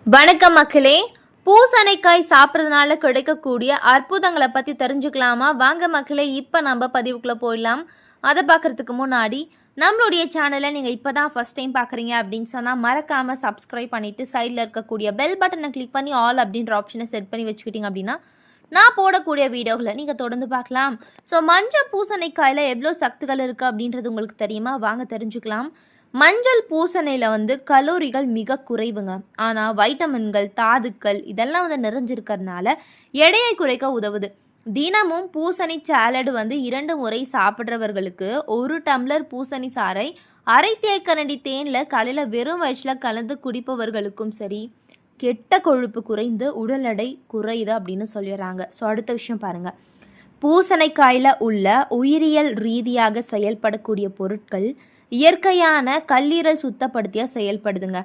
வணக்கம் மக்களே. பூசணிக்காய் சாப்பிட்றதுனால கிடைக்கக்கூடிய அற்புதங்களை பற்றி தெரிஞ்சுக்கலாமா? வாங்க மக்களே, இப்போ நம்ம பதிவுக்குள்ளே போயிடலாம். அதை பார்க்குறதுக்கு முன்னாடி நம்மளுடைய சேனலை நீங்கள் இப்போ தான் ஃபஸ்ட் டைம் பார்க்குறீங்க அப்படின்னு சொன்னால் மறக்காமல் சப்ஸ்கிரைப் பண்ணிவிட்டு சைடில் இருக்கக்கூடிய பெல் பட்டனை கிளிக் பண்ணி ஆல் அப்படின்ற ஆப்ஷனை செட் பண்ணி வச்சுக்கிட்டிங்க அப்படின்னா நான் போடக்கூடிய வீடியோகளை நீங்கள் தொடர்ந்து பார்க்கலாம். ஸோ மஞ்சள் பூசணிக்காயில் எவ்வளோ சத்துக்கள் இருக்குது அப்படின்றது உங்களுக்கு தெரியுமா? வாங்க தெரிஞ்சுக்கலாம். மஞ்சள் பூசணியில் கலோரிகள் மிக குறைவுங்க. ஆனால் வைட்டமின்கள், தாதுக்கள் இதெல்லாம் நிறைஞ்சிருக்கிறதுனால எடையை குறைக்க உதவுது. தினமும் பூசணி சாலடு 2 முறை சாப்பிட்றவர்களுக்கு 1 டம்ளர் பூசணி சாறை அரை தேக்கரண்டி தேனில் காலையில் வெறும் வயிற்றில் கலந்து குடிப்பவர்களுக்கும் சரி, கெட்ட கொழுப்பு குறைந்து உடல் எடை குறையுது அப்படின்னு சொல்லிடுறாங்க. ஸோ அடுத்த விஷயம் பாருங்கள். பூசணிக்காயில் உள்ள உயிரியல் ரீதியாக செயல்படக்கூடிய பொருட்கள் இயற்கையான கல்லீரல் சுத்தப்படுத்திய செயல்படுதுங்க.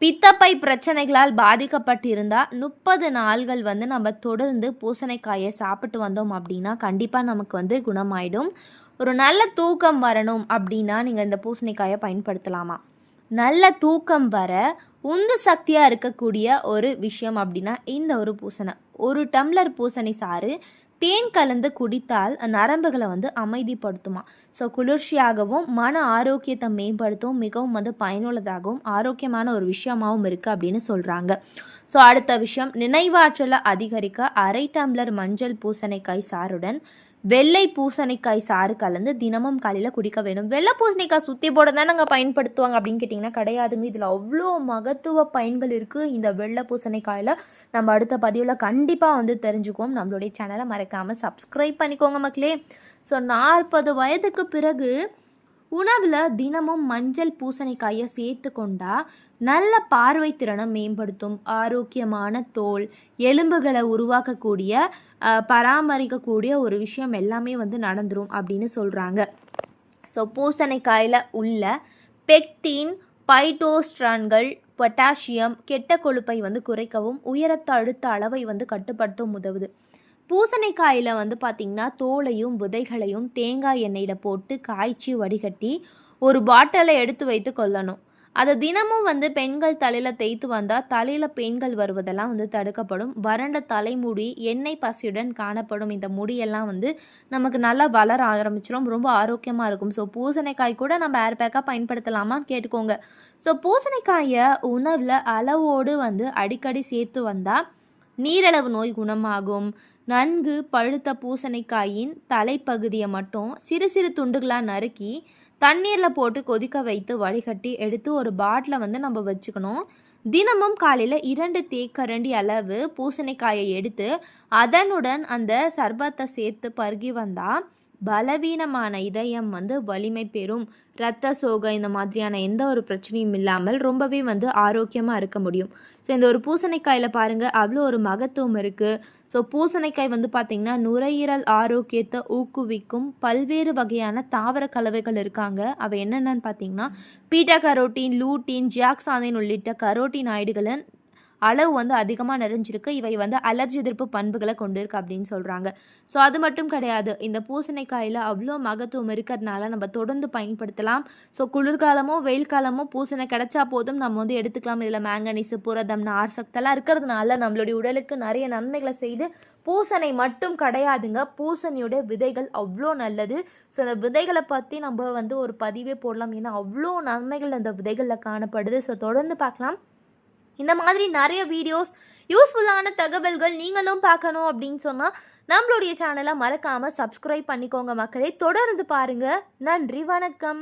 பித்தப்பை பிரச்சனைகளால் பாதிக்கப்பட்டிருந்தால் 30 நாள்கள் நம்ம தொடர்ந்து பூசணிக்காயை சாப்பிட்டு வந்தோம் அப்படின்னா கண்டிப்பாக நமக்கு குணமாயிடும். ஒரு நல்ல தூக்கம் வரணும் அப்படின்னா நீங்கள் இந்த பூசணிக்காயை பயன்படுத்தலாமா? நல்ல தூக்கம் வர உந்து சக்தியாக இருக்கக்கூடிய ஒரு விஷயம் அப்படின்னா இந்த ஒரு பூசணி. 1 டம்ளர் பூசணி சாறு தேன் கலந்து குடித்தால் நரம்புகளை அமைதிப்படுத்துமா. ஸோ குளிர்ச்சியாகவும் மன ஆரோக்கியத்தை மேம்படுத்தவும் மிகவும் பயனுள்ளதாகவும் ஆரோக்கியமான ஒரு விஷயமாகவும் இருக்குது அப்படின்னு சொல்கிறாங்க. ஸோ அடுத்த விஷயம், நினைவாற்றலை அதிகரிக்க அரை டம்ளர் மஞ்சள் பூசணிக்காய் சாறுடன் வெள்ளை பூசணிக்காய் சாறு கலந்து தினமும் காலையில் குடிக்க வேணும். வெள்ளை பூசணிக்காய் சுற்றி போட தான் நாங்கள் பயன்படுத்துவாங்க அப்படின்னு கேட்டிங்கன்னா கிடையாதுங்க. இதில் அவ்வளோ மகத்துவ பயன்கள் இருக்குது இந்த வெள்ளை பூசணிக்காயில். நம்ம அடுத்த பதிவில் கண்டிப்பாக தெரிஞ்சுக்குவோம். நம்மளுடைய சேனலை மறக்காமல் சப்ஸ்கிரைப் பண்ணிக்கோங்க மக்களே. ஸோ 40 வயதுக்கு பிறகு உணவில் தினமும் மஞ்சள் பூசணிக்காயை சேர்த்து கொண்டா நல்ல பார்வை திறனை மேம்படுத்தும். ஆரோக்கியமான தோல், எலும்புகளை உருவாக்கக்கூடிய பராமரிக்கக்கூடிய ஒரு விஷயம் எல்லாமே நடந்துரும் அப்படின்னு சொல்கிறாங்க. ஸோ பூசணிக்காயில் உள்ள பெக்டின், பைட்டோஸ்ட்ரான்கள், பொட்டாசியம் கெட்ட கொழுப்பை குறைக்கவும் உயரத்த அழுத்த அளவை கட்டுப்படுத்தவும் உதவுது. பூசணிக்காயில் பார்த்திங்கன்னா தோலையும் விதைகளையும் தேங்காய் எண்ணெயில் போட்டு காய்ச்சி வடிகட்டி ஒரு பாட்டிலை எடுத்து வைத்து கொள்ளணும். அதை தினமும் பெண்கள் தலையில் தேய்த்து வந்தால் தலையில் பெண்கள் வருவதெல்லாம் தடுக்கப்படும். வறண்ட தலைமுடி, எண்ணெய் பசியுடன் காணப்படும் இந்த முடியெல்லாம் நமக்கு நல்லா வளர ஆரம்பிச்சிடும். ரொம்ப ஆரோக்கியமாக இருக்கும். ஸோ பூசணிக்காய் கூட நம்ம ஏர் பேக்காக பயன்படுத்தலாமா கேட்டுக்கோங்க. ஸோ பூசணிக்காயை உணவில் அளவோடு அடிக்கடி சேர்த்து வந்தால் நீரிழிவு நோய் குணமாகும். நன்கு பழுத்த பூசணிக்காயின் தலைப்பகுதியை மட்டும் சிறு சிறு துண்டுகளாக நறுக்கி தண்ணீரில் போட்டு கொதிக்க வைத்து வடிகட்டி எடுத்து ஒரு பாட்டில் நம்ம வச்சுக்கணும். தினமும் காலையில் 2 தேக்கரண்டி அளவு பூசணிக்காயை எடுத்து அதனுடன் அந்த சர்பத்தை சேர்த்து பருகி வந்தால் பலவீனமான இதயம் வலிமை பெறும். இரத்த சோகை இந்த மாதிரியான எந்த ஒரு பிரச்சனையும் இல்லாமல் ரொம்பவே ஆரோக்கியமாக இருக்க முடியும். ஸோ இந்த ஒரு பூசணிக்காயில் பாருங்கள் அவ்வளோ ஒரு மகத்துவம் இருக்குது. ஸோ பூசணிக்காய் பார்த்திங்கன்னா நுரையீரல் ஆரோக்கியத்தை ஊக்குவிக்கும் பல்வேறு வகையான தாவர கலவைகள் இருக்காங்க. அவை என்னென்னு பார்த்தீங்கன்னா பீட்டா கரோட்டின், லூட்டின், ஜியாக்சானின் உள்ளிட்ட கரோட்டினாய்டுகளின் அளவு அதிகமாக நிறைஞ்சிருக்கு. இவை அலர்ஜி எதிர்ப்பு பண்புகளை கொண்டு இருக்கு அப்படின்னு சொல்கிறாங்க. ஸோ அது மட்டும் கிடையாது, இந்த பூசணிக்காயில் அவ்வளோ மகத்துவம் இருக்கிறதுனால நம்ம தொடர்ந்து பயன்படுத்தலாம். ஸோ குளிர்காலமோ வெயில் காலமோ பூசணி கிடைச்சா போதும் நம்ம எடுத்துக்கலாம். இதில் மேங்கனீஸு, புரதம், நார் சக்தெல்லாம் இருக்கிறதுனால நம்மளுடைய உடலுக்கு நிறைய நன்மைகளை செய்து பூசணி மட்டும் கிடையாதுங்க, பூசணியோட விதைகள் அவ்வளோ நல்லது. ஸோ அந்த விதைகளை பற்றி நம்ம ஒரு பதிவே போடலாம். ஏன்னா அவ்வளோ நன்மைகள் அந்த விதைகளில் காணப்படுது. ஸோ தொடர்ந்து பார்க்கலாம். இந்த மாதிரி நிறைய வீடியோஸ், யூஸ்ஃபுல்லான தகவல்கள் நீங்களும் பார்க்கணும் அப்படின்னு சொன்னால் நம்மளுடைய சேனலை மறக்காமல் சப்ஸ்கிரைப் பண்ணிக்கோங்க மக்களே. தொடர்ந்து பாருங்கள். நன்றி, வணக்கம்.